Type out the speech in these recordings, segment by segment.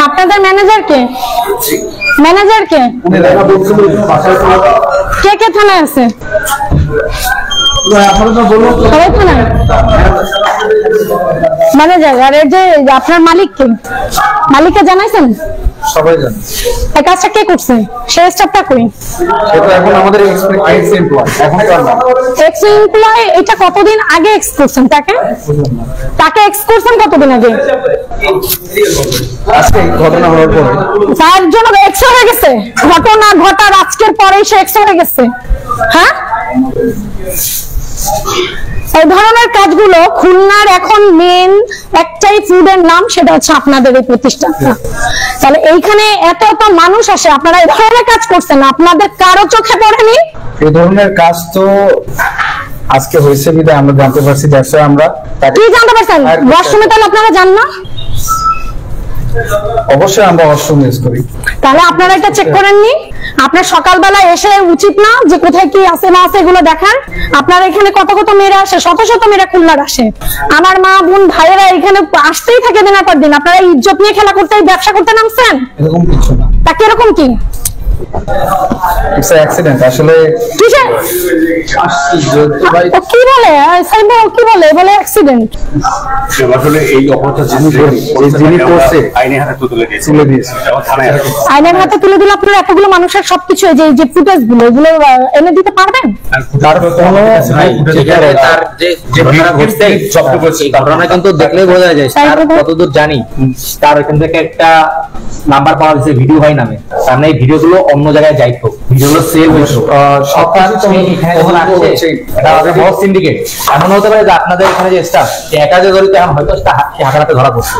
আপনাদের ম্যানেজার কে? ম্যানেজার কে? কে কে থানায় আছে? সবাই থানায়। ম্যানেজার আর এই যে আপনার মালিক কে? মালিককে জানাইছেন? সবাই জানে। এই কাজটা কে করছে? সেই স্টাফটা কই? সেটা এখন আমাদের এক্স এমপ্লয়, এখন তো না। এক্স এমপ্লয় এটা কতদিন আগে এক্স করছেন তাকে? তাকে এক্স করছেন কতদিন আগে? আজকে ঘটনা হওয়ার পরে তার জন্য এক্স হয়ে গেছে। ঘটনা ঘটার আজকের পরেই সে এক্স হয়ে গেছে। হ্যাঁ, এই ধরনের কাজগুলো খুলনার এখন মেন একটাই ফুডের নাম, সেটা হচ্ছে আপনাদের এই প্রতিষ্ঠানটা। তাহলে এইখানে এত এত মানুষ আসে, আপনারা এই ধরনের কাজ করছেন, আপনাদের কারো চোখে পড়েনি? এই ধরনের কাজ তো আজকে হয়েছে বিধায় আমরা জানতে পারছি। ব্যবসা আমরা কি জানতে পারছেন? ওয়াশরুমে তাহলে আপনারা যান না? অবশ্যই আমরা ওয়াশরুম ইউজ করি। তাহলে আপনারা এটা চেক করেননি? আপনার সকালবেলা এসে উচিত না যে কোথায় কি আছে না আছে এগুলো দেখার? আপনারা এখানে কত কত মেয়েরা আসে, শত শত মেয়েরা খুলনার আসে। আমার মা বোন ভাইয়েরা এখানে আসতেই থাকে দিনের পর দিন। আপনারা ইজ্জত নিয়ে খেলা করতে, ব্যবসা করতে নামছেন? এরকম কিছু না। তা কিরকম কি? ইটস অ্যাক্সিডেন্ট আসলে। কিসে ও কি বলে? সাইবা ও কি বলে? বলে অ্যাক্সিডেন্ট। আসলে এই অপরাধটা যিনি করছে আইনের হাতে তুলে দিয়েছে। আইনের হাতে তুলে দিলে আপনারা এতগুলো মানুষের সবকিছু এই যে ফুটেজ গুলো এগুলো এনে দিতে পারবেন? তার কোনো তার যে ঘটনা ঘটছে শব্দ করছে, ঘটনা কিন্তু দেখলেই বোঝা যায় তার কতদূর জানি। তার এখান থেকে একটা নাম্বার পাওয়া গেছে ভিডিও ভাই নামে, তার এই ভিডিওগুলো অন্য জায়গায় যাইতো, ভিডিওগুলো সেভ হইতো। সিন্ডিকেট এমন হতে পারে যে আপনাদের এখানে যে স্টাফ সে একা যে জড়িত, এখন হয়তো সে হাতে ধরা পড়ছে,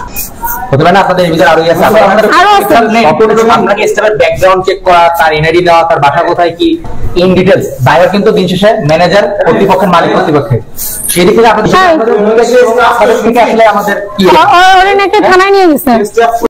হতে পারে না আপনাদের ভিতরে আরো আছে। আপনাকে স্টাফের ব্যাকগ্রাউন্ড চেক করা, তার এনআইডি দেওয়া, তার বাসা কোথায় কি ইন ডিটেলস বাইরে কিন্তু দিন শেষে ম্যানেজার কর্তৃপক্ষের মালিক কর্তৃপক্ষের সেদিকে আপনাদের আসলে আমাদের থানায় নিয়ে গেছে।